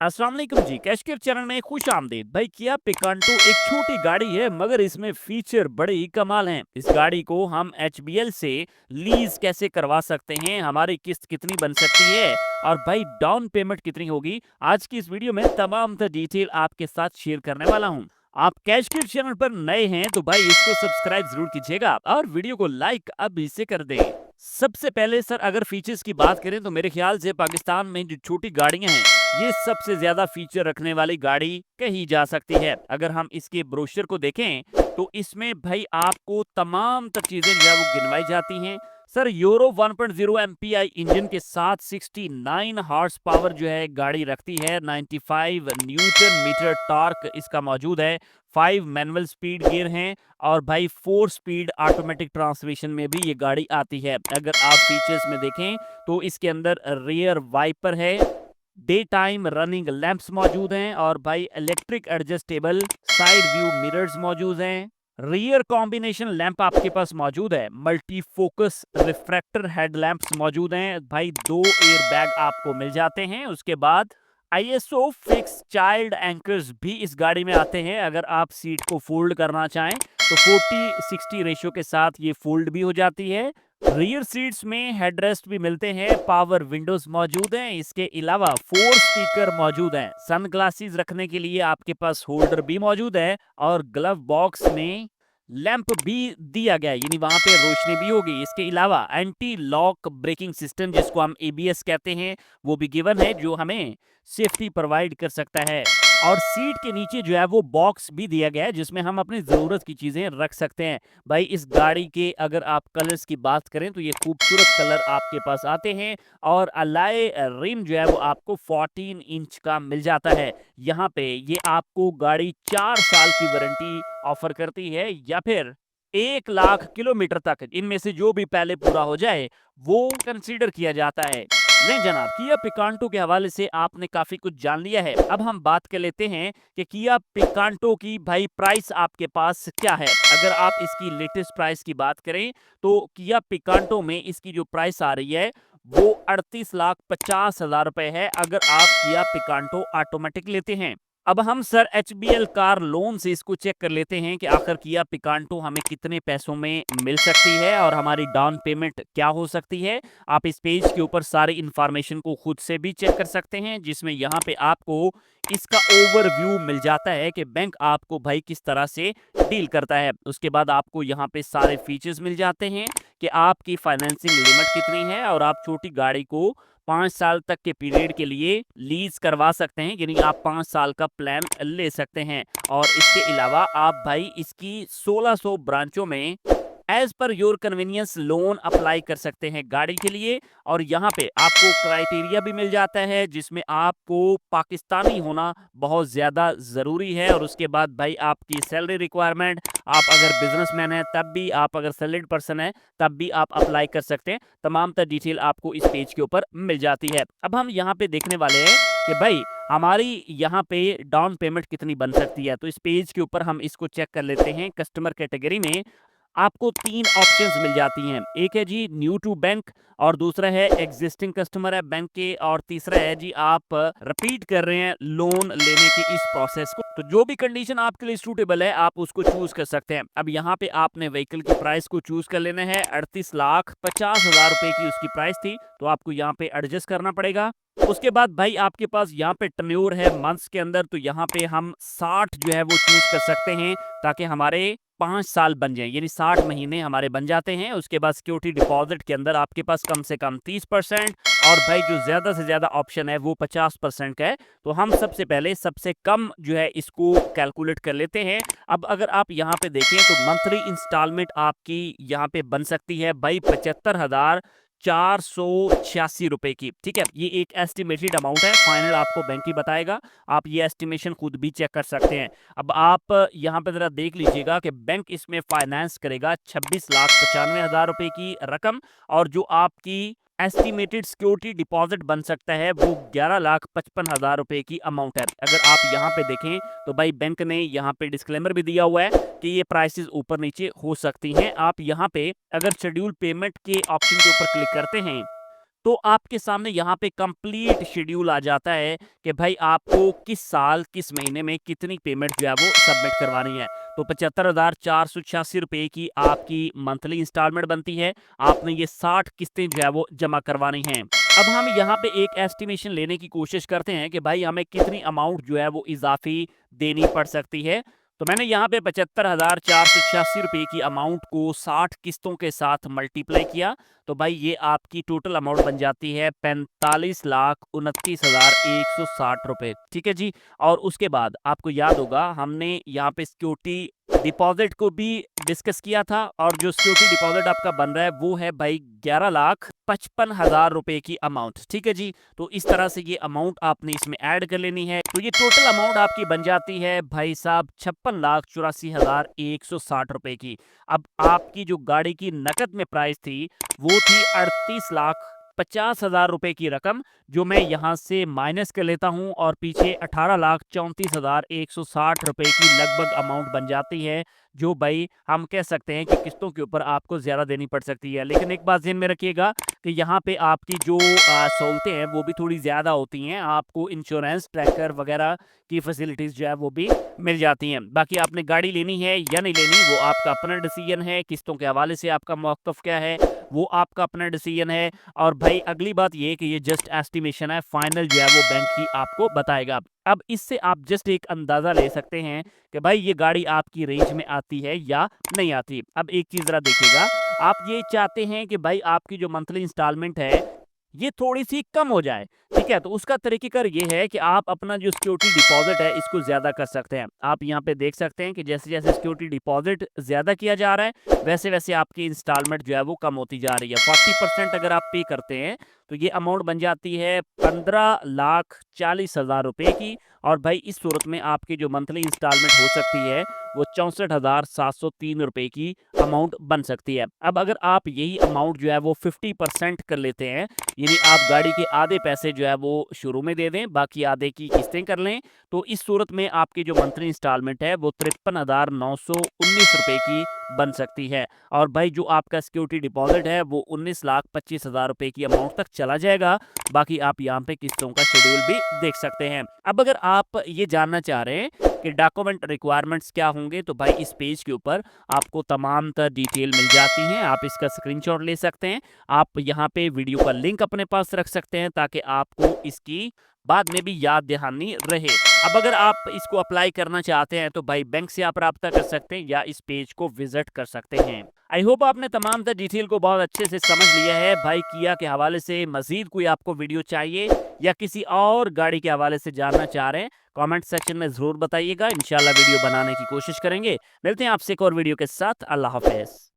अस्सलाम वालेकुम जी, कैशकर चैनल में खुश आमदीद। भाई किया पिकांटो एक छोटी गाड़ी है मगर इसमें फीचर बड़े ही कमाल हैं। इस गाड़ी को हम एचबीएल से लीज कैसे करवा सकते हैं, हमारी किस्त कितनी बन सकती है और भाई डाउन पेमेंट कितनी होगी, आज की इस वीडियो में तमाम डिटेल आपके साथ शेयर करने वाला हूँ। आप कैशकर चैनल पर नए हैं तो भाई इसको सब्सक्राइब जरूर कीजिएगा और वीडियो को लाइक अभी से कर दें। सबसे पहले सर अगर फीचर्स की बात करें तो मेरे ख्याल से पाकिस्तान में जो छोटी गाड़ियां हैं ये सबसे ज्यादा फीचर रखने वाली गाड़ी कही जा सकती है। अगर हम इसके ब्रोशर को देखें तो इसमें भाई आपको तमाम तक चीजें जो है वो गिनवाई जाती हैं। सर यूरो 1.0 एमपीआई इंजन के साथ 69 हॉर्स पावर जो है गाड़ी रखती है, 95 न्यूटन मीटर टॉर्क इसका मौजूद है, 5 मैनुअल स्पीड गियर हैं और भाई 4 स्पीड ऑटोमेटिक ट्रांसमिशन में भी ये गाड़ी आती है। अगर आप फीचर्स में देखें तो इसके अंदर रियर वाइपर है, डे टाइम रनिंग लैंप्स मौजूद हैं और भाई electric adjustable side view mirrors मौजूद हैं। रियर कॉम्बिनेशन लैंप आपके पास मौजूद है, multi focus refractor head lamps मौजूद हैं, भाई 2 एयर बैग आपको मिल जाते हैं। उसके बाद आईएसओ फिक्स चाइल्ड एंकर्स भी इस गाड़ी में आते हैं। अगर आप सीट को फोल्ड करना चाहें तो 40-60 रेशियो के साथ ये फोल्ड भी हो जाती है। रियर सीट्स में हेडरेस्ट भी मिलते हैं, पावर विंडोज मौजूद हैं, इसके अलावा 4 स्पीकर मौजूद हैं, सन ग्लासेस रखने के लिए आपके पास होल्डर भी मौजूद है और ग्लव बॉक्स में लैंप भी दिया गया है, यानी वहां पे रोशनी भी होगी। इसके अलावा एंटी लॉक ब्रेकिंग सिस्टम जिसको हम एबीएस कहते हैं वो भी गिवन है, जो हमें सेफ्टी प्रोवाइड कर सकता है। और सीट के नीचे जो है वो बॉक्स भी दिया गया है जिसमें हम अपनी जरूरत की चीजें रख सकते हैं। भाई इस गाड़ी के अगर आप कलर्स की बात करें तो ये खूबसूरत कलर आपके पास आते हैं और अलाय रिम जो है वो आपको 14 इंच का मिल जाता है। यहाँ पे ये आपको गाड़ी 4 साल की वारंटी ऑफर करती है या फिर 1 लाख किलोमीटर तक, इनमें से जो भी पहले पूरा हो जाए वो कंसीडर किया जाता है। नहीं जनाब, किया पिकांटो के हवाले से आपने काफी कुछ जान लिया है। अब हम बात कर लेते हैं कि किया पिकांटो की भाई प्राइस आपके पास क्या है। अगर आप इसकी लेटेस्ट प्राइस की बात करें तो किया पिकांटो में इसकी जो प्राइस आ रही है वो 38,50,000 रुपए है, अगर आप किया पिकांटो ऑटोमेटिक लेते हैं। अब हम सर एचबीएल कार लोन से इसको चेक कर लेते हैं कि आखिर किया पिकांटो हमें कितने पैसों में मिल सकती है और हमारी डाउन पेमेंट क्या हो सकती है। आप इस पेज के ऊपर सारी इंफॉर्मेशन को खुद से भी चेक कर सकते हैं, जिसमें यहाँ पे आपको इसका ओवरव्यू मिल जाता है कि बैंक आपको भाई किस तरह से डील करता है। उसके बाद आपको यहाँ पे सारे फीचर्स मिल जाते हैं कि आपकी फाइनेंसिंग लिमिट कितनी है और आप छोटी गाड़ी को 5 साल तक के पीरियड के लिए लीज करवा सकते हैं, यानी आप 5 साल का प्लान ले सकते हैं। और इसके अलावा आप भाई इसकी 1600 ब्रांचों में as per your convenience loan apply कर सकते हैं गाड़ी के लिए। और यहाँ पे आपको क्राइटेरिया भी मिल जाता है जिसमें आपको पाकिस्तानी होना बहुत ज्यादा जरूरी है। और उसके बाद भाई आपकी सैलरी रिक्वायरमेंट, आप अगर बिजनेसमैन है तब भी, आप अगर सैलरीड पर्सन है तब भी आप अप्लाई कर सकते हैं। तमाम तर डिटेल आपको इस पेज के ऊपर मिल जाती है। अब हम यहाँ पे देखने वाले हैं कि भाई हमारी यहाँ पे डाउन पेमेंट कितनी बन सकती है। तो इस पेज के ऊपर हम इसको चेक कर लेते हैं। कस्टमर कैटेगरी में आपको 3 ऑप्शंस मिल जाती हैं। एक है जी न्यू टू बैंक, और दूसरा है एग्जिस्टिंग कस्टमर है बैंक के, और तीसरा है जी आप रिपीट कर रहे हैं लोन लेने की इस प्रोसेस को। तो जो भी कंडीशन आपके लिए सूटेबल है आप उसको चूज कर सकते हैं। अब यहाँ पे आपने व्हीकल की प्राइस को चूज कर लेना है। 38,50,000 रुपए की उसकी प्राइस थी, तो आपको यहाँ पे एडजस्ट करना पड़ेगा। उसके बाद भाई आपके पास यहाँ पे टन्योर है मंथ्स के अंदर, तो यहाँ पे हम 60 जो है वो चूज कर सकते हैं ताकि हमारे 5 साल बन जाए, यानी 60 महीने हमारे बन जाते हैं। उसके बाद सिक्योरिटी डिपॉजिट के अंदर आपके पास कम से कम 30%, और भाई जो ज्यादा से ज्यादा ऑप्शन है वो 50% का है। तो हम सबसे पहले सबसे कम जो है इसको कैलकुलेट कर लेते हैं। अब अगर आप यहाँ पे देखें तो मंथली इंस्टॉलमेंट आपकी यहाँ पे बन सकती है भाई 75,486 रुपए की। ठीक है, ये एक एस्टिमेटेड अमाउंट है, फाइनल आपको बैंक ही बताएगा। आप ये एस्टिमेशन खुद भी चेक कर सकते हैं। अब आप यहाँ पे जरा देख लीजिएगा कि बैंक इसमें फाइनेंस करेगा 26,95,000 रुपए की रकम, और जो आपकी एस्टिमेटेड सिक्योरिटी डिपॉजिट बन सकता है वो 11,55,000 रुपए की अमाउंट है। अगर आप यहाँ पे देखें तो भाई बैंक ने यहाँ पे डिस्क्लेमर भी दिया हुआ है कि ये प्राइसेस ऊपर नीचे हो सकती हैं। आप यहाँ पे अगर शेड्यूल पेमेंट के ऑप्शन के ऊपर क्लिक करते हैं तो आपके सामने यहाँ पे कंप्लीट शेड्यूल आ जाता है कि भाई आपको किस साल किस महीने में कितनी पेमेंट जो है वो सबमिट करवानी है। तो 75,486 रुपए की आपकी मंथली इंस्टॉलमेंट बनती है। आपने ये 60 किस्तें जो है वो जमा करवानी हैं। अब हम यहाँ पे एक एस्टिमेशन लेने की कोशिश करते हैं कि भाई हमें कितनी अमाउंट जो है वो इजाफी देनी पड़ सकती है। तो मैंने यहाँ पे 75,486 रुपए की अमाउंट को 60 किस्तों के साथ मल्टीप्लाई किया। तो भाई ये आपकी टोटल अमाउंट बन जाती है 45,29,160 रुपए। ठीक है जी। और उसके बाद आपको याद होगा हमने यहाँ पे सिक्योरिटी डिपॉजिट को भी डिस्कस किया था, और जो सिक्योरिटी डिपॉजिट आपका बन रहा है वो है भाई 11,55,000 रुपए की अमाउंट। ठीक है जी। तो इस तरह से ये अमाउंट आपने इसमें ऐड कर लेनी है। तो ये टोटल अमाउंट आपकी बन जाती है भाई साहब 56,84,160 रुपए की। अब आपकी जो गाड़ी की नकद में प्राइस थी वो थी 38,50,000 रुपए की रकम, जो मैं यहाँ से माइनस कर लेता हूँ और पीछे 18,34,160 रुपए की लगभग अमाउंट बन जाती है, जो भाई हम कह सकते हैं कि किस्तों के ऊपर आपको ज़्यादा देनी पड़ सकती है। लेकिन एक बात ध्यान में रखिएगा कि यहाँ पे आपकी जो सहूलतें हैं वो भी थोड़ी ज़्यादा होती हैं। आपको इंश्योरेंस ट्रैकर वगैरह की फैसिलिटीज़ जो है वो भी मिल जाती हैं। बाकी आपने गाड़ी लेनी है या नहीं लेनी वो आपका अपना डिसीजन है। किस्तों के हवाले से आपका मौक़िफ़ क्या है वो आपका अपना डिसीजन है। और भाई अगली बात ये है कि ये जस्ट एस्टिमेशन है, फाइनल जो है वो बैंक ही आपको बताएगा। अब इससे आप जस्ट एक अंदाज़ा ले सकते हैं कि भाई ये गाड़ी आपकी रेंज में आती है या नहीं आती। अब एक चीज़ ज़रा देखिएगा, आप ये चाहते हैं कि भाई आपकी जो मंथली इंस्टॉलमेंट है ये थोड़ी-सी कम हो जाए, ठीक है? तो उसका तरीक़ेकार ये है कि आप अपना जो सिक्योरिटी डिपॉज़िट है इसको ज़्यादा कर सकते हैं। आप यहाँ पे देख सकते हैं कि जैसे-जैसे सिक्योरिटी डिपॉज़िट ज़्यादा किया जा रहा है, वैसे-वैसे आपकी इंस्टॉलमेंट जो है वो कम होती जा रही है। 40% अगर आप पे करते हैं तो ये अमाउंट बन जाती है 15,40,000 रुपए की। और भाई इस सूरत में आपकी जो मंथली इंस्टॉलमेंट हो सकती है वो 64,703 रुपए की अमाउंट बन सकती है। अब अगर आप यही अमाउंट जो है वो 50% कर लेते हैं, यानी आप गाड़ी के आधे पैसे जो है वो शुरू में दे दें, बाकी आधे की किस्तें कर लें, तो इस सूरत में आपकी जो मंथली इंस्टॉलमेंट है वो 53,919 रुपए की बन सकती है। और भाई जो आपका सिक्योरिटी डिपॉजिट है वो 19,25,000 रुपए की अमाउंट तक चला जाएगा। बाकी आप यहाँ पे किस्तों का शेड्यूल भी देख सकते हैं। अब अगर आप ये जानना चाह रहे हैं कि डॉक्यूमेंट रिक्वायरमेंट्स क्या होंगे, तो भाई इस पेज के ऊपर आपको तमाम तर डिटेल मिल जाती हैं। आप इसका स्क्रीनशॉट ले सकते हैं। आप यहाँ पे वीडियो का लिंक अपने पास रख सकते हैं ताकि आपको इसकी बाद में भी याद दहानी रहे। अब अगर आप इसको अप्लाई करना चाहते हैं तो भाई बैंक से आप राब्ता कर सकते हैं या इस पेज को विजिट कर सकते हैं। आई होप आपने तमाम तर डिटेल को बहुत अच्छे से समझ लिया है। भाई किया के हवाले से मजीद कोई आपको वीडियो चाहिए या किसी और गाड़ी के हवाले से जानना चाह रहे हैं, कमेंट सेक्शन में ज़रूर बताइएगा। इंशाल्लाह वीडियो बनाने की कोशिश करेंगे। मिलते हैं आपसे एक और वीडियो के साथ। अल्लाह हाफ़िज़।